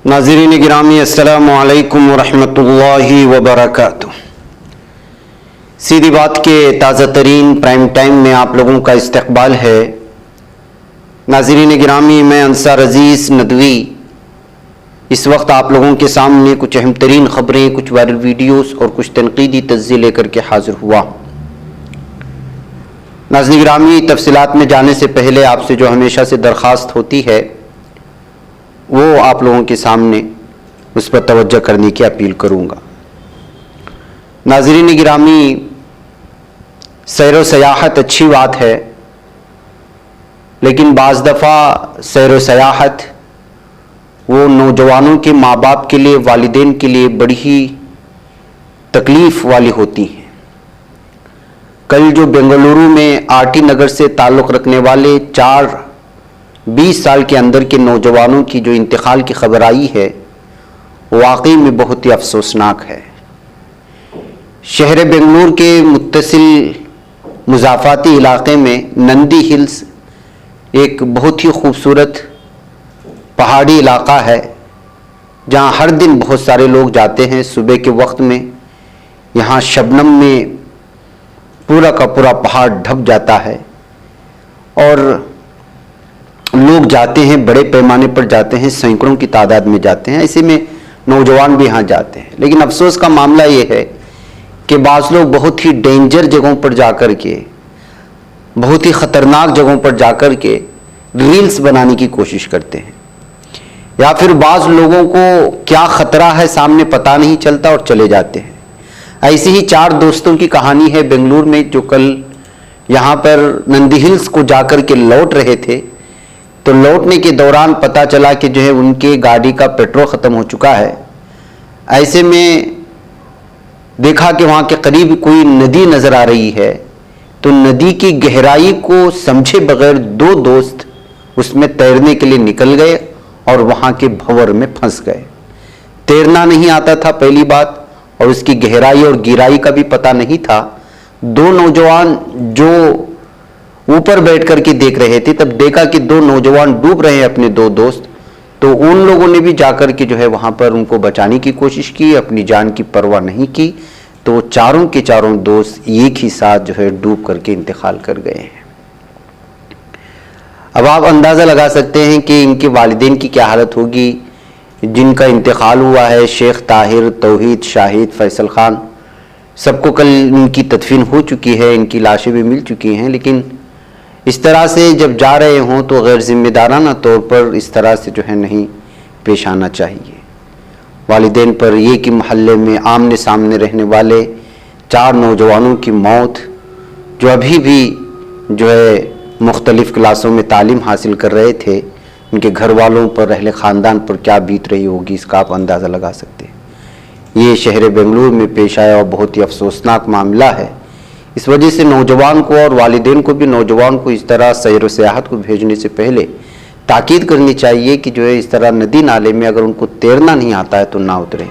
नाज़रीन गिरामी अस्सलामु अलैकुम वरहमतुल्लाहि वबरकातुह। सीधी बात के ताज़ा तरीन प्राइम टाइम में आप लोगों का इस्तकबाल है। नाज़रीन गिरामी, मैं अंसार अजीज़ नदवी इस वक्त आप लोगों के सामने कुछ अहम तरीन ख़बरें, कुछ वायरल वीडियोस और कुछ तनकीदी तज्ज़िये लेकर के हाज़िर हुआ। नाज़रीन गिरामी, तफसीलात में जाने से पहले आपसे जो हमेशा से दरख्वास्त होती है वो आप लोगों के सामने उस पर तवज्जो करने की अपील करूँगा। नाज़रीन गिरामी, सैर व सयाहत अच्छी बात है, लेकिन बाज़ दफ़ा सैर व सयाहत वो नौजवानों के माँ बाप के लिए, वालिदैन के लिए बड़ी ही तकलीफ़ वाली होती हैं। कल जो बेंगलुरु में आरटी नगर से ताल्लुक़ रखने वाले 20 साल के अंदर के नौजवानों की जो इंतकाल की खबर आई है, वाकई में बहुत ही अफसोसनाक है। शहर बेंगलुरु के मुत्तसिल मुज़ाफ़ाती इलाक़े में नंदी हिल्स एक बहुत ही खूबसूरत पहाड़ी इलाक़ा है, जहाँ हर दिन बहुत सारे लोग जाते हैं। सुबह के वक्त में यहाँ शबनम में पूरा का पूरा पहाड़ ढक जाता है और लोग जाते हैं, बड़े पैमाने पर जाते हैं, सैकड़ों की तादाद में जाते हैं। ऐसे में नौजवान भी यहाँ जाते हैं। लेकिन अफसोस का मामला ये है कि बाज़ लोग बहुत ही डेंजर जगहों पर जाकर के, बहुत ही ख़तरनाक जगहों पर जाकर के रील्स बनाने की कोशिश करते हैं, या फिर बाज़ लोगों को क्या ख़तरा है सामने पता नहीं चलता और चले जाते हैं। ऐसी ही 4 दोस्तों की कहानी है बेंगलुरु में, जो कल यहाँ पर नंदी हिल्स को जाकर के लौट रहे थे। तो लौटने के दौरान पता चला कि जो है उनके गाड़ी का पेट्रोल ख़त्म हो चुका है। ऐसे में देखा कि वहाँ के करीब कोई नदी नज़र आ रही है, तो नदी की गहराई को समझे बगैर 2 दोस्त उसमें तैरने के लिए निकल गए और वहाँ के भंवर में फंस गए। तैरना नहीं आता था पहली बात, और उसकी गहराई और गिराई का भी पता नहीं था। 2 नौजवान जो ऊपर बैठ करके देख रहे थे, तब देखा कि 2 नौजवान डूब रहे हैं, अपने 2 दोस्त। तो उन लोगों ने भी जाकर के जो है वहाँ पर उनको बचाने की कोशिश की, अपनी जान की परवाह नहीं की। तो चारों के चारों दोस्त एक ही साथ जो है डूब करके इंतकाल कर गए हैं। अब आप अंदाज़ा लगा सकते हैं कि इनके वालिदैन की क्या हालत होगी, जिनका इंतकाल हुआ है। शेख ताहिर, तौहीद, शाहिद, फैसल खान, सबको कल इनकी तदफीन हो चुकी है, इनकी लाशें भी मिल चुकी हैं। लेकिन इस तरह से जब जा रहे हों तो गैर जिम्मेदाराना तौर पर इस तरह से जो है नहीं पेश आना चाहिए। वालिदैन पर ये कि महल्ले में आमने सामने रहने वाले 4 नौजवानों की मौत, जो अभी भी जो है मुख्तलिफ़ क्लासों में तालीम हासिल कर रहे थे, उनके घर वालों पर, अहले ख़ानदान पर क्या बीत रही होगी, इसका आप अंदाज़ा लगा सकते हैं। ये शहर बेंगलुरु में पेश आया और बहुत ही अफसोसनाक मामला है। इस वजह से नौजवान को और वालिदैन को भी, नौजवान को इस तरह सैर व सयाहत को भेजने से पहले ताकीद करनी चाहिए कि जो है इस तरह नदी नाले में अगर उनको तैरना नहीं आता है तो ना उतरें,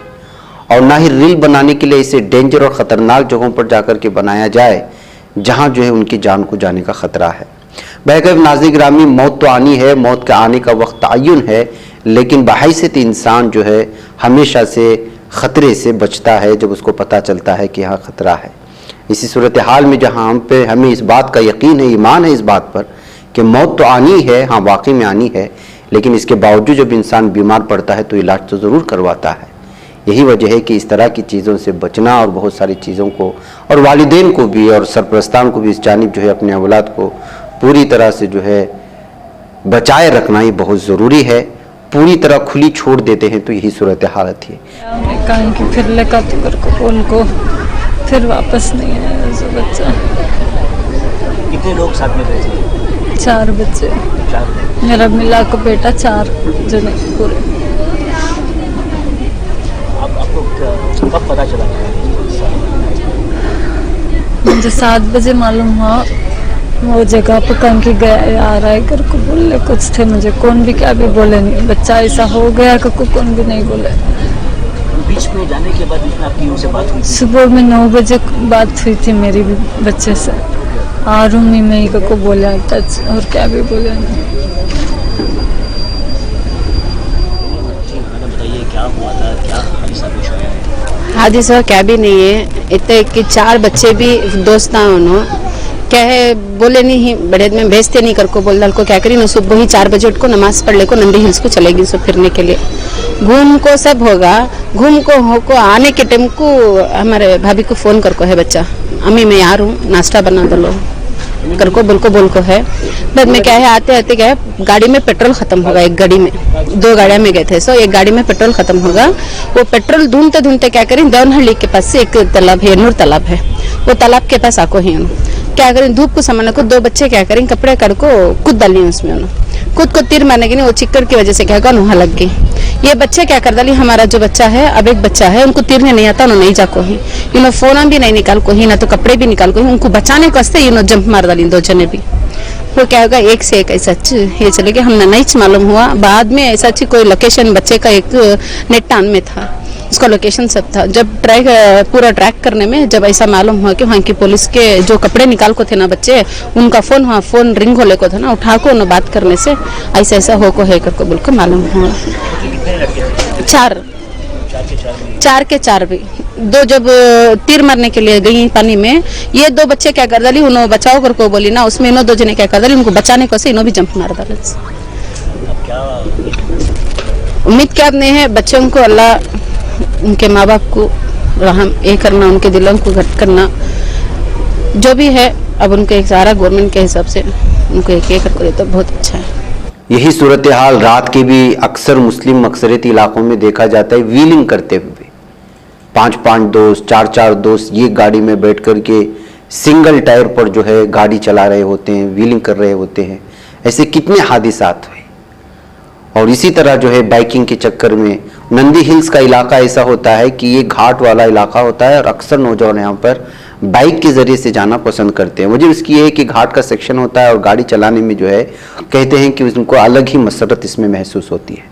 और ना ही रील बनाने के लिए इसे डेंजर और ख़तरनाक जगहों पर जाकर के बनाया जाए जहाँ जो है उनकी जान को जाने का ख़तरा है। बहरकैफ नाज़रीन गिरामी, मौत तो आनी है, मौत का आने का वक्त तय्युन है, लेकिन बहैसियत इंसान जो है हमेशा से ख़तरे से बचता है जब उसको पता चलता है कि यहाँ ख़तरा है। इसी सूरत हाल में जहाँ हमें इस बात का यकीन है, ईमान है इस बात पर कि मौत तो आनी है, हाँ वाकई में आनी है, लेकिन इसके बावजूद जब इंसान बीमार पड़ता है तो इलाज तो ज़रूर करवाता है। यही वजह है कि इस तरह की चीज़ों से बचना और बहुत सारी चीज़ों को, और वालिदैन को भी और सरपरस्तान को भी इस जानिब जो है अपने औलाद को पूरी तरह से जो है बचाए रखना ही बहुत ज़रूरी है। पूरी तरह खुली छोड़ देते हैं तो यही सूरत हालत है। कहीं की फिर लेकर तो उनको फिर वापस नहीं आया जो बच्चा। कितने लोग साथ में रहे थे? 4 बच्चे। 4? मेरा मिला को बेटा 4 जने पूरे। आपको कब पता चला? मुझे 7 बजे मालूम हुआ। वो जगह पर कहीं की गया आ रहा है घर को बोलने कुछ थे, मुझे कौन भी क्या भी बोले नहीं। बच्चा ऐसा हो गया कि कौन भी नहीं बोले। बीच में जाने के बाद आपकी उनसे बात हुई? सुबह में 9 बजे बात हुई थी मेरी भी बच्चे से। रूमी में ही को बोला टच, और क्या भी बोला नहीं। क्या हुआ था, क्या हादसा पेश आया है? हादसा क्या भी नहीं है, इतने कि 4 बच्चे भी दोस्त था उन्होंने क्या है बोले नहीं बड़े में भेजते नहीं कर को बोल डाल को क्या करी ना सुबह ही 4 बजे उठ को नमाज पढ़ ले को नंदी हिल्स को चलेगी सो फिरने के लिए घूम को सब होगा घूम को हो को आने के टाइम को हमारे भाभी को फोन कर को है बच्चा अम्मी मैं आ रहा हूँ नाश्ता बना दो लो कर को बोल को है बाद में क्या है आते आते क्या है गाड़ी में पेट्रोल खत्म होगा एक गाड़ी में 2 गाड़ियां में गए थे सो एक गाड़ी में पेट्रोल खत्म होगा वो पेट्रोल ढूंढते ढूंढते क्या करें देवनहल्ली के पास से एक तालाब है नूर तालाब है वो तालाब के पास आको ही क्या करें धूप को सामान को 2 बच्चे क्या करें कपड़े कर को कूद डाली उसमें उन्होंने खुद को तीर मारने के नहीं वो चिक्कड़ की वजह से क्या होगा वहां लग गई ये बच्चे क्या कर डाली हमारा जो बच्चा है अब एक बच्चा है उनको तीरने नहीं आता उन्होंने नहीं जाको ही इन्होंने फोन भी नहीं निकाल को ही ना तो कपड़े भी निकाल को ही उनको बचाने को वास्ते इन्होंने जंप मार डाली 2 जने भी वो क्या होगा एक से एक ऐसा ये चले गए हमने नहीं मालूम हुआ बाद में ऐसा कोई लोकेशन बच्चे का एक नेटान में था उसका लोकेशन सब था जब पूरा ट्रैक करने में जब ऐसा मालूम हुआ कि वहाँ की पुलिस के जो कपड़े निकाल को थे ना बच्चे उनका फोन वहाँ फोन रिंग होले को था ना उठा को उन्हें बात करने से ऐसा ऐसा हो को है करके बिल्कुल मालूम हुआ 4 के 4 भी 2 जब तीर मारने के लिए गई पानी में ये 2 बच्चे क्या कर डाली उन्होंने बचाओ कर को बोली ना उसमें इन्हों 2 जने क्या कर डाली उनको बचाने को से इन्हों भी जंप मार डाले उम्मीद क्या नहीं है बच्चों को अल्लाह उनके माँ बाप को रहम ये करना उनके दिलों को घट करना जो भी है अब उनके एक सारा गवर्नमेंट के हिसाब से उनको एक कर दे तो बहुत अच्छा है। यही सूरत हाल रात के भी अक्सर मुस्लिम अक्सरियती इलाकों में देखा जाता है व्हीलिंग करते हुए 5-5 दोस्त 4-4 दोस्त ये गाड़ी में बैठ कर के सिंगल टायर पर जो है गाड़ी चला रहे होते हैं व्हीलिंग कर रहे होते हैं ऐसे कितने हादिसात हुए और इसी तरह जो है बाइकिंग के चक्कर में नंदी हिल्स का इलाका ऐसा होता है कि ये घाट वाला इलाका होता है और अक्सर नौजवान यहाँ पर बाइक के ज़रिए से जाना पसंद करते हैं। वजह इसकी है कि घाट का सेक्शन होता है और गाड़ी चलाने में जो है कहते हैं कि उनको अलग ही मसरत इसमें महसूस होती है।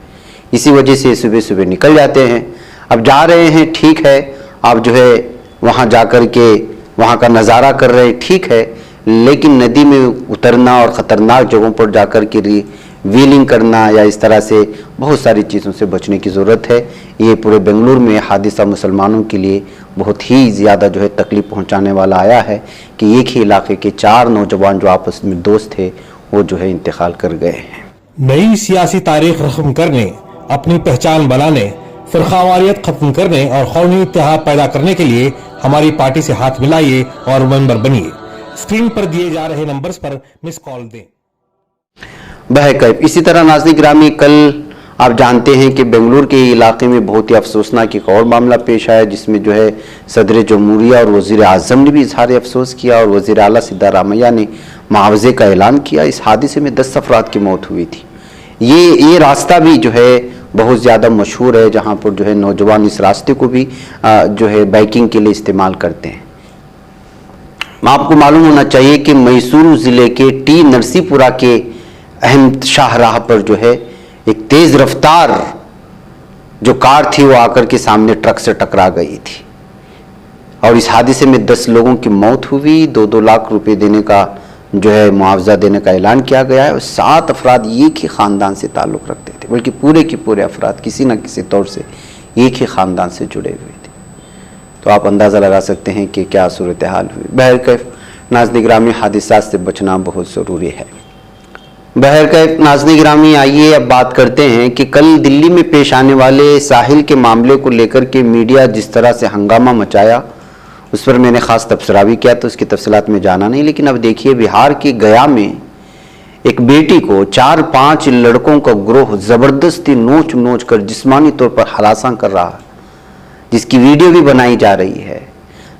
इसी वजह से सुबह सुबह निकल जाते हैं। अब जा रहे हैं ठीक है, आप जो है वहाँ जा कर के वहाँ का नज़ारा कर रहे हैं ठीक है, लेकिन नदी में उतरना और ख़तरनाक जगहों पर जा कर के व्हीलिंग करना या इस तरह से बहुत सारी चीज़ों से बचने की ज़रूरत है। ये पूरे बेंगलुरु में हादिसा मुसलमानों के लिए बहुत ही ज़्यादा जो है तकलीफ पहुंचाने वाला आया है कि एक ही इलाके के 4 नौजवान जो आपस में दोस्त थे वो जो है इंतकाल कर गए हैं। नई सियासी तारीख रकम करने, अपनी पहचान बनाने, फिरकावारियत खत्म करने और कौमी इत्तेहाद पैदा करने के लिए हमारी पार्टी से हाथ मिलाइए और मेंबर बनिए। स्क्रीन पर दिए जा रहे नंबर्स पर मिस कॉल दें। बहरकैफ इसी तरह नाज़रीन गिरामी कल आप जानते हैं कि बेंगलुरु के इलाके में बहुत ही अफसोसनाक एक और मामला पेश आया जिसमें जो है सदर जमहूरिया और वज़ीर आज़म ने भी इजहार अफसोस किया और वज़ीर आला सिद्धारामैया ने मुआवजे का ऐलान किया। इस हादसे में 10 अफराद की मौत हुई थी। ये रास्ता भी जो है बहुत ज़्यादा मशहूर है जहाँ पर जो है नौजवान इस रास्ते को भी जो है बाइकिंग के लिए इस्तेमाल करते हैं। आपको मालूम होना चाहिए कि मैसूरू ज़िले के टी नरसीपुरा के अहम शाहराह पर जो है एक तेज रफ्तार जो कार थी वो आकर के सामने ट्रक से टकरा गई थी और इस हादसे में 10 लोगों की मौत हुई। 2-2 लाख रुपए देने का जो है मुआवजा देने का ऐलान किया गया है और 7 अफराद एक ही ख़ानदान से ताल्लुक़ रखते थे, बल्कि पूरे के पूरे अफराद किसी न किसी तौर से एक ही ख़ानदान से जुड़े हुए थे। तो आप अंदाज़ा लगा सकते हैं कि क्या सूरत हाल हुई। बहरकैफ नाज़रीन गिरामी हादिसात से बचना बहुत ज़रूरी है। बहरकैफ नाज़रीन गिरामी आइए अब बात करते हैं कि कल दिल्ली में पेश आने वाले साहिल के मामले को लेकर के मीडिया जिस तरह से हंगामा मचाया उस पर मैंने ख़ास तबसरा भी किया, तो उसकी तफसीलात में जाना नहीं। लेकिन अब देखिए बिहार के गया में एक बेटी को 4-5 लड़कों का ग्रोह ज़बरदस्ती नोच नोच कर जिस्मानी तौर पर हरासा कर रहा है, जिसकी वीडियो भी बनाई जा रही है।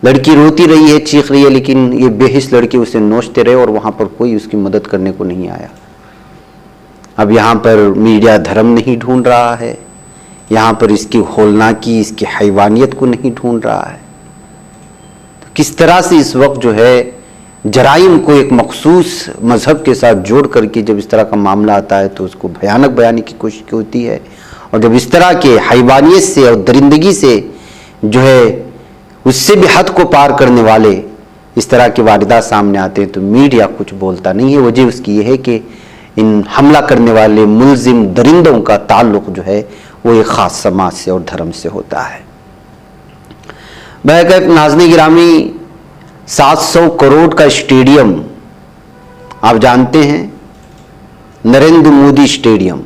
लड़की रोती रही है, चीख रही है, लेकिन ये बेहिस लड़के उसे नोचते रहे और वहाँ पर कोई उसकी मदद करने को नहीं आया। अब यहाँ पर मीडिया धर्म नहीं ढूंढ रहा है, यहाँ पर इसकी होलनाकी इसकी हैवानियत को नहीं ढूंढ रहा है। तो किस तरह से इस वक्त जो है जराइम को एक मखसूस मजहब के साथ जोड़ करके जब इस तरह का मामला आता है तो उसको भयानक बयानी की कोशिश होती है, और जब इस तरह के हैवानियत से और दरिंदगी से जो है उससे भी हद को पार करने वाले इस तरह के वारदात सामने आते हैं तो मीडिया कुछ बोलता नहीं है। वजह उसकी यह है कि इन हमला करने वाले मुलजिम दरिंदों का ताल्लुक जो है वो एक ख़ास समाज से और धर्म से होता है। बहरकैफ नाज़रीन गिरामी, 700 करोड़ का स्टेडियम आप जानते हैं, नरेंद्र मोदी स्टेडियम,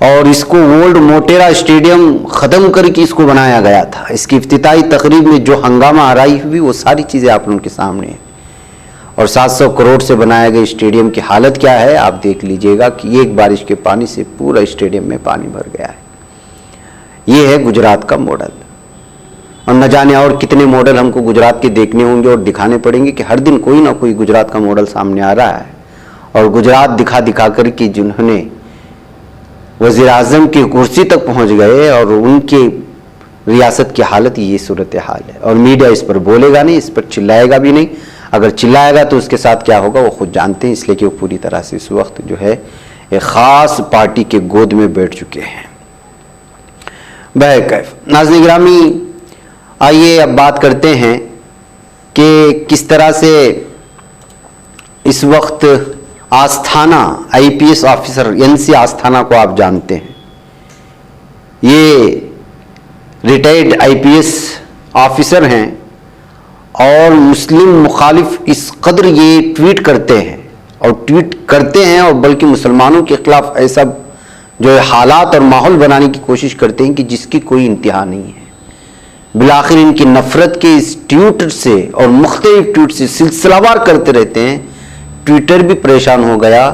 और इसको ओल्ड मोटेरा स्टेडियम ख़त्म करके इसको बनाया गया था। इसकी इफ्तिताई तकरीब में जो हंगामा आराई हुई वो सारी चीज़ें आप लोगों के सामने हैं। और 700 करोड़ से बनाए गए स्टेडियम की हालत क्या है आप देख लीजिएगा कि एक बारिश के पानी से पूरा स्टेडियम में पानी भर गया है। ये है गुजरात का मॉडल, और न जाने और कितने मॉडल हमको गुजरात के देखने होंगे और दिखाने पड़ेंगे कि हर दिन कोई ना कोई गुजरात का मॉडल सामने आ रहा है। और गुजरात दिखा दिखा कर के जिन्होंने वज़ीर आज़म की कुर्सी तक पहुंच गए और उनके रियासत की हालत ये सूरत हाल है। और मीडिया इस पर बोलेगा नहीं, इस पर चिल्लाएगा भी नहीं। अगर चिल्लाएगा तो उसके साथ क्या होगा वो खुद जानते हैं, इसलिए कि वो पूरी तरह से इस वक्त जो है एक ख़ास पार्टी के गोद में बैठ चुके हैं। बहरकैफ नाज़रीन गिरामी, आइए अब बात करते हैं कि किस तरह से इस वक्त आस्थाना IPS ऑफिसर NC आस्थाना को आप जानते हैं, ये रिटायर्ड IPS ऑफिसर हैं और मुस्लिम मुखालिफ इस कदर ये ट्वीट करते हैं और बल्कि मुसलमानों के खिलाफ ऐसा जो है हालात और माहौल बनाने की कोशिश करते हैं कि जिसकी कोई इंतहा नहीं है। बिलाखिर इनकी नफरत के इस ट्वीट से और मुख्तलिफ ट्वीट से सिलसिलावार करते रहते हैं। ट्विटर भी परेशान हो गया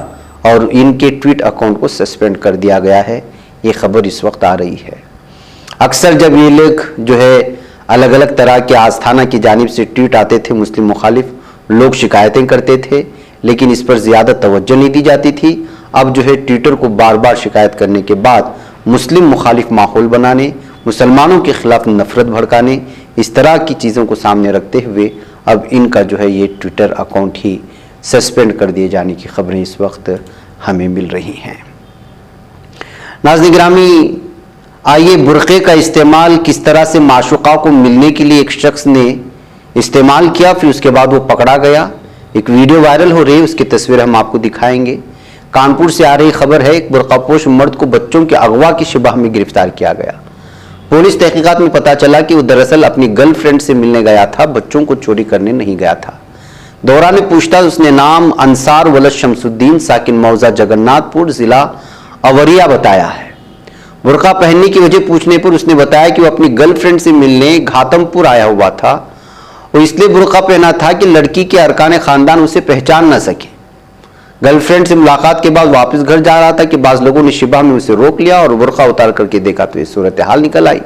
और इनके ट्वीट अकाउंट को सस्पेंड कर दिया गया है। ये खबर इस वक्त आ रही है। अक्सर जब ये लोग जो है अलग अलग तरह के आस्थाना की जानिब से ट्वीट आते थे मुस्लिम मुखालिफ, लोग शिकायतें करते थे, लेकिन इस पर ज़्यादा तवज्जो नहीं दी जाती थी। अब जो है ट्विटर को बार बार शिकायत करने के बाद मुस्लिम मुखालिफ माहौल बनाने, मुसलमानों के खिलाफ नफरत भड़काने, इस तरह की चीज़ों को सामने रखते हुए अब इनका जो है ये ट्विटर अकाउंट ही सस्पेंड कर दिए जाने की खबरें इस वक्त हमें मिल रही हैं। नाज़रीन गिरामी, आइए बुर्क़े का इस्तेमाल किस तरह से माशूक़ा को मिलने के लिए एक शख्स ने इस्तेमाल किया, फिर उसके बाद वो पकड़ा गया। एक वीडियो वायरल हो रही है, उसकी तस्वीर हम आपको दिखाएंगे। कानपुर से आ रही खबर है, एक बुर्क़ापोश मर्द को बच्चों के अगवा की शिबह में गिरफ्तार किया गया। पुलिस तहकीकात में पता चला कि वो दरअसल अपनी गर्लफ्रेंड से मिलने गया था, बच्चों को चोरी करने नहीं गया था। दौरान पूछताछ उसने नाम अंसार वलद शमसुद्दीन साकिन मौजा जगन्नाथपुर जिला अवरिया बताया है। बुर्का पहनने की वजह पूछने पर उसने बताया कि वो अपनी गर्लफ्रेंड से मिलने घातमपुर आया हुआ था और इसलिए बुर्का पहना था कि लड़की के अरकान खानदान उसे पहचान न सके। गर्लफ्रेंड से मुलाकात के बाद वापस घर जा रहा था कि बाज लोगों ने शिबा में उसे रोक लिया और बुर्का उतार करके देखा तो ये सूरत हाल निकल आई।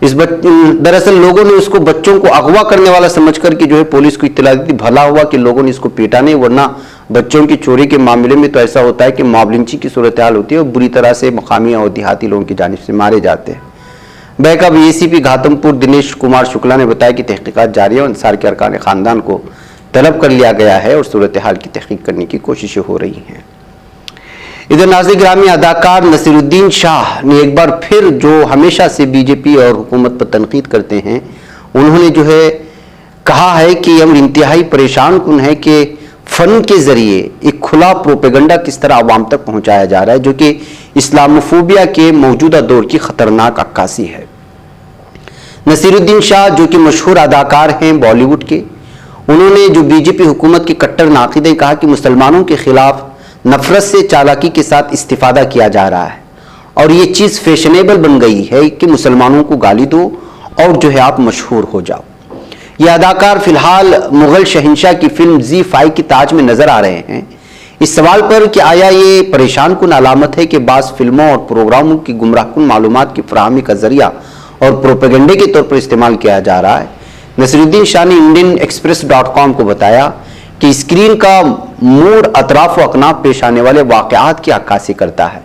दरअसल लोगों ने उसको बच्चों को अगवा करने वाला समझ करके जो है पुलिस को इत्तला दी थी। भला हुआ कि लोगों ने इसको पीटा नहीं, वरना बच्चों की चोरी के मामले में तो ऐसा होता है कि मॉबलिंची की सूरत हाल होती है और बुरी तरह से मकामी और देहाती लोगों की जानिब से मारे जाते हैं। बैकअप ACP घातमपुर दिनेश कुमार शुक्ला ने बताया कि तहकीकात जारी है और अंसार के अरकान खानदान को तलब कर लिया गया है और सूरत हाल की तहकीक करने की कोशिशें हो रही हैं। इधर नाज़रीन गिरामी, अदाकार नसीरुद्दीन शाह ने एक बार फिर जो हमेशा से बीजेपी और हुकूमत पर तनकीद करते हैं, उन्होंने जो है कहा है कि हम इंतहाई परेशान कुन है कि फ़न के ज़रिए एक खुला प्रोपेगंडा किस तरह आवाम तक पहुँचाया जा रहा है, जो कि इस्लामोफोबिया के मौजूदा दौर की ख़तरनाक अक्कासी है। नसीरुद्दीन शाह जो कि मशहूर अदाकार हैं बॉलीवुड के, उन्होंने जो बीजेपी हुकूमत के कट्टर नाक़िद हैं, कहा कि मुसलमानों के खिलाफ नफरत से चालाकी के साथ इस्तिफादा किया जा रहा है और ये चीज़ फैशनेबल बन गई है कि मुसलमानों को गाली दो और जो है आप मशहूर हो जाओ। ये अदाकार फिलहाल मुगल शहंशाह की फिल्म ZEE5 की ताज में नजर आ रहे हैं। इस सवाल पर कि आया ये परेशान कुन अलामत है कि बाज़ फिल्मों और प्रोग्रामों की गुमराह कुन मालूमात की फराहमी का जरिया और प्रोपेगेंडे के तौर पर इस्तेमाल किया जा रहा है, नसीरुद्दीन शाह ने IndianExpress.com को बताया कि स्क्रीन का मूड अतराफ व अकनाफ पेश आने वाले वाक़यात की अक्कासी करता है।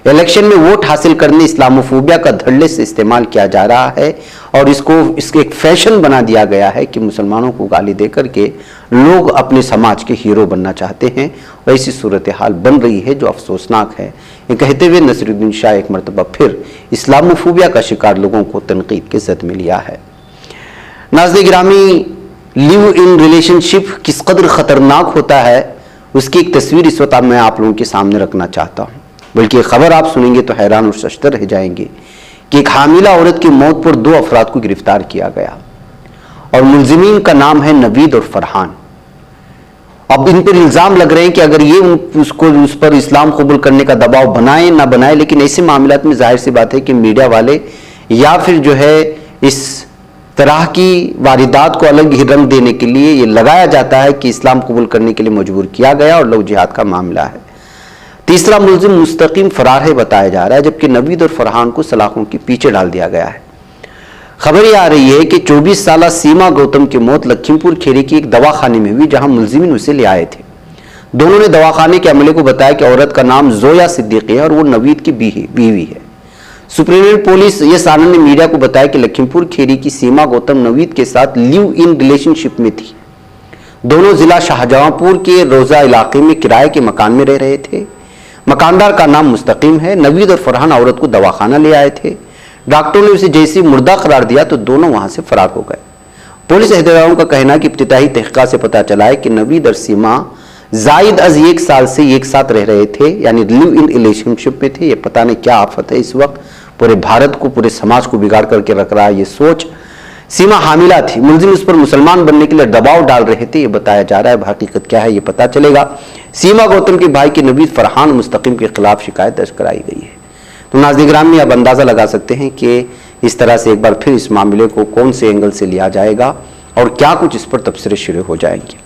इलेक्शन में वोट हासिल करने इस्लामोफोबिया का धड़ल्ले से इस्तेमाल किया जा रहा है और इसके एक फैशन बना दिया गया है कि मुसलमानों को गाली दे करके लोग अपने समाज के हीरो बनना चाहते हैं। वैसी सूरत हाल बन रही है जो अफसोसनाक है। ये कहते हुए नसीरुद्दीन शाह एक मरतबा फिर इस्लामोफोबिया का शिकार लोगों को तनकीद के ज़द में लिया है। नाज़रीन गिरामी, लिव इन रिलेशनशिप किस कदर ख़तरनाक होता है उसकी एक तस्वीर इस वक्त मैं आप लोगों के सामने रखना चाहता हूँ। बल्कि खबर आप सुनेंगे तो हैरान और शशतर रह जाएंगे कि एक हामिला औरत की मौत पर 2 अफराद को गिरफ्तार किया गया और मुलजिमीन का नाम है नवीद और फरहान। अब इन पर इल्जाम लग रहे हैं कि अगर ये उस पर इस्लाम कबूल करने का दबाव बनाए ना बनाए, लेकिन ऐसे मामलात में जाहिर सी बात है कि मीडिया वाले या फिर जो है इस तरह की वारिदात को अलग ही रंग देने के लिए ये लगाया जाता है कि इस्लाम कबूल करने के लिए मजबूर किया गया और लव जिहाद का मामला है। तीसरा मुलजिम मुस्तकीम फरार है बताया जा रहा है, जबकि नवीद और फरहान को सलाखों के पीछे डाल दिया गया है। खबर यह आ रही है कि 24 साला सीमा गौतम की मौत लखीमपुर खेरी की एक दवाखाने में हुई, जहां मुलजिमीन उसे ले आए थे। दोनों ने दवाखाने के अमले को बताया कि औरत का नाम जोया सिद्दीकी है और वो नवीद की बीवी है। सुप्रीटेंडेंट पुलिस यस आनंद ने मीडिया को बताया कि लखीमपुर खेरी की सीमा गौतम नवीद के साथ लिव इन रिलेशनशिप में थी। दोनों जिला शाहजहांपुर के रोजा इलाके में किराए के मकान में रह रहे थे। मकानदार का नाम मुस्तकीम है। नवीद और फरहान औरत को दवाखाना ले आए थे। डॉक्टरों ने उसे जैसे मुर्दा करार दिया तो दोनों वहां से फरार हो गए। पुलिस अहदेदारों का कहना कि इब्तिदाई तहकीकात से पता चला है कि नवीद और सीमा जायद अज 1 साल से एक साथ रह रहे थे, यानी लिव इन रिलेशनशिप में थे। ये पता नहीं क्या आफत है इस वक्त पूरे भारत को, पूरे समाज को बिगाड़ करके रख रहा है ये सोच। सीमा हामिला थी। मुलजिम उस पर मुसलमान बनने के लिए दबाव डाल रहे थे, ये बताया जा रहा है। हकीकत क्या है ये पता चलेगा। सीमा गौतम के भाई के नवीद फरहान मुस्तकीम के खिलाफ शिकायत दर्ज कराई गई है। तो नाज़रीन गिरामी, अब अंदाजा लगा सकते हैं कि इस तरह से एक बार फिर इस मामले को कौन से एंगल से लिया जाएगा और क्या कुछ इस पर तबसरे शुरू हो जाएंगे।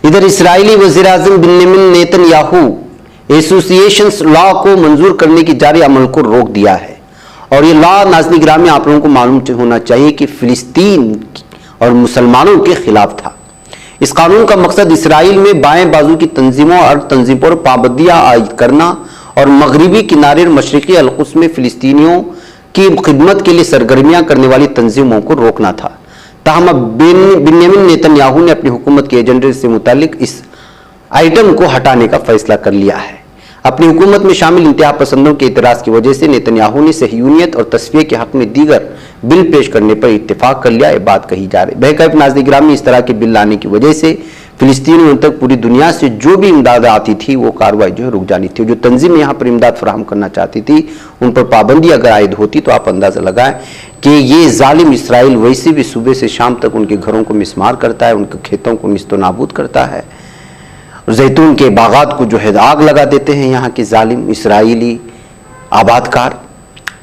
इधर इस्राएली वज़ीर आज़म बेंजामिन नेतन्याहू एसोसिएशंस लॉ को मंजूर करने की जारी अमल को रोक दिया है। और ये लॉ नाज़रीन गिरामी आप लोगों को मालूम होना चाहिए कि फिलिस्तीन और मुसलमानों के खिलाफ था। इस कानून का मकसद इसराइल में बाएं बाजू की तंजीमों और तंजीमों पर पाबंदियां आयद करना और मगरबी किनारे और मशरकी अलकुस में फिलिस्तीनियों की खिदमत के लिए सरगर्मियां करने वाली तंजीमों को रोकना था। ताहम बेंजामिन नेतन्याहू ने अपनी हुकूमत के एजेंडे से मुतालिक इस आइटम को हटाने का फैसला कर लिया है। अपनी हुकूमत में शामिल इंतहा पसंदों के इतराज की वजह से नेतन्याहू ने सहयूनियत और तस्फिये के हक में दीगर बिल पेश करने पर इत्तेफाक कर लिया। ये बात कही जा रही है। नाज़रीन गिरामी, इस तरह के बिल लाने की वजह से फिलिस्तीनियों तक पूरी दुनिया से जो भी इमदाद आती थी वो कार्रवाई जो है रुक जानी थी। जो तंजीम यहाँ पर इमदाद फराहम करना चाहती थी उन पर पाबंदी अगर आयद होती तो आप अंदाजा लगाएं कि ये जालिम इसराइल वैसे भी सुबह से शाम तक उनके घरों को मिसमार करता है, उनके खेतों को निस्तो नाबूद करता है, जैतून के बागात को जो है आग लगा देते हैं यहाँ के जालिम इसराइली आबादकार।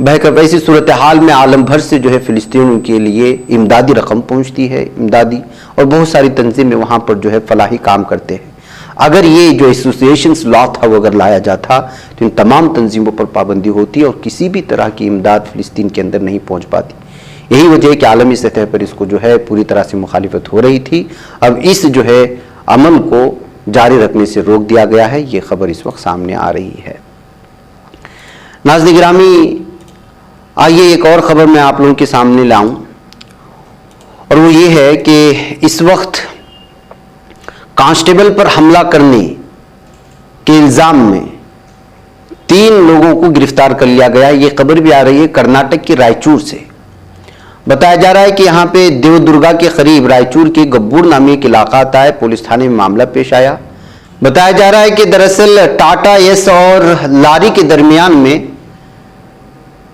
बहकर ऐसी सूरत हाल में आलम भर से जो है फिलिस्तीनियों के लिए इमदादी रकम पहुँचती है, इमदादी, और बहुत सारी तंजीमें वहाँ पर जो है फलाही काम करते हैं। अगर ये जो एसोसिएशंस लॉ था वो अगर लाया जाता तो इन तमाम तंजीमों पर पाबंदी होती और किसी भी तरह की इमदाद फिलिस्तीन के अंदर नहीं पहुँच पाती। यही वजह है कि आलमी सतह पर इसको जो है पूरी तरह से मुखालिफत हो रही थी। अब इस जो है अमल को जारी रखने से रोक दिया गया है। ये खबर इस वक्त सामने आ रही है। नाज़रीन गिरामी, आइए एक और खबर मैं आप लोगों के सामने लाऊं और वो ये है कि इस वक्त कांस्टेबल पर हमला करने के इल्जाम में 3 लोगों को गिरफ्तार कर लिया गया। ये खबर भी आ रही है कर्नाटक के रायचूर से। बताया जा रहा है कि यहाँ पे देवदुर्गा के करीब रायचूर के गब्बूर नामी एक इलाका आता है। पुलिस थाने में मामला पेश आया। बताया जा रहा है कि दरअसल टाटा एस और लारी के दरमियान में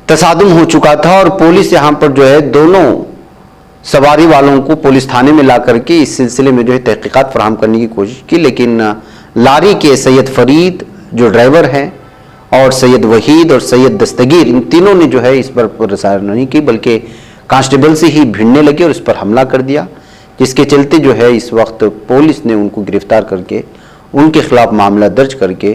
तसादुम हो चुका था और पुलिस यहाँ पर जो है दोनों सवारी वालों को पुलिस थाने में ला करके इस सिलसिले में जो है तहकीकात फराहम करने की कोशिश की, लेकिन लारी के सैयद फरीद जो ड्राइवर हैं और सैयद वहीद और सैयद दस्तगीर, इन तीनों ने जो है इस पर रसायन नहीं की बल्कि कांस्टेबल से ही भिड़ने लगे और इस पर हमला कर दिया, जिसके चलते जो है इस वक्त पुलिस ने उनको गिरफ्तार करके उनके खिलाफ मामला दर्ज करके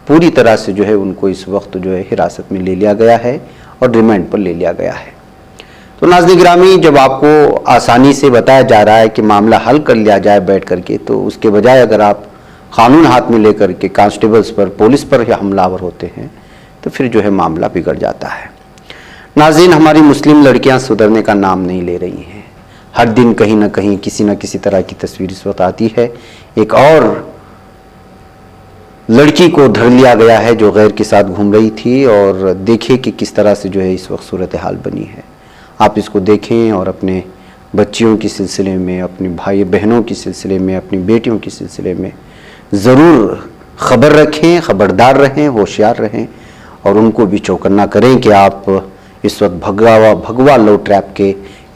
पूरी तरह से जो है उनको इस वक्त जो है हिरासत में ले लिया गया है और रिमांड पर ले लिया गया है। तो नाज़रीन गिरामी, जब आपको आसानी से बताया जा रहा है कि मामला हल कर लिया जाए बैठ करके, तो उसके बजाय अगर आप कानून हाथ में लेकर के कांस्टेबल्स पर, पुलिस पर ही हमलावर होते हैं तो फिर जो है मामला बिगड़ जाता है। नाज़रीन, हमारी मुस्लिम लड़कियां सुधरने का नाम नहीं ले रही हैं। हर दिन कहीं ना कहीं किसी न किसी तरह की तस्वीर इस वक्त आती है। एक और लड़की को धर लिया गया है जो गैर के साथ घूम रही थी और देखिए कि किस तरह से जो है इस वक्त सूरत हाल बनी है। आप इसको देखें और अपने बच्चियों के सिलसिले में, अपने भाई बहनों के सिलसिले में, अपनी बेटियों के सिलसिले में ज़रूर खबर रखें, खबरदार रहें, होशियार रहें और उनको भी चौकन्ना करें कि आप इस वक्त भगवा लो ट्रैप के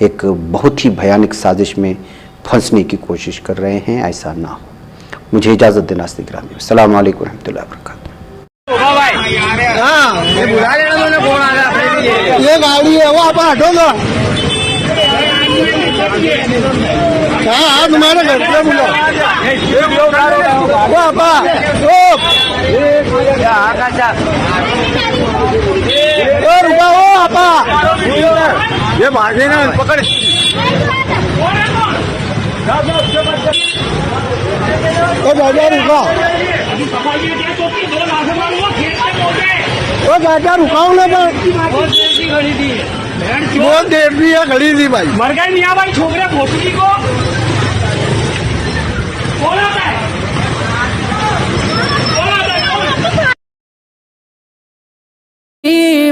एक बहुत ही भयानक साजिश में फंसने की कोशिश कर रहे हैं। ऐसा ना हो। मुझे इजाज़त देना अस्सलाम वालेकुम रहमतुल्लाहि व बरकातहू। ये गाड़ी है वो आप हटो ना। हाँ तुम्हारे घर पे बोलो वो आपा रुका वो आपा ये भागे ना पकड़ तो बाजार रुका वो बाजार रुकाओ ना बहुत देर भी है खड़ी थी भाई मर गए मियाँ भाई छोकरे भोसड़ी को बोला था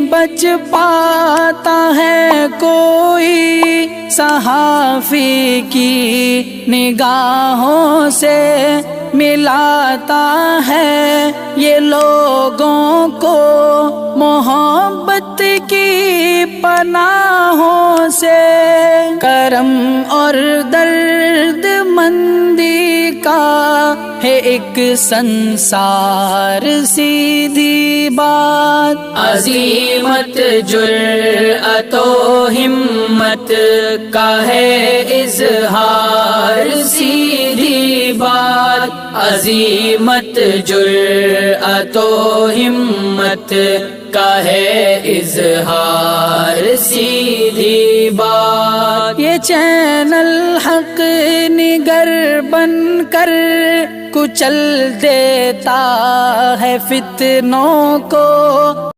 बच पाता है कोई सहाफी की निगाहों से मिलाता है ये लोगों को मोहब्बत की पनाहों से। करम और दर्द मंदी का है एक संसार सीधी बात। अजीमत जुर्अतो हिम्मत का है इजहार सीधी बात। अजीमत जुर्अतो हिम्मत का है इजहार सीधी बात। ये चैनल हक निगर बनकर कुचल देता है फितनों को।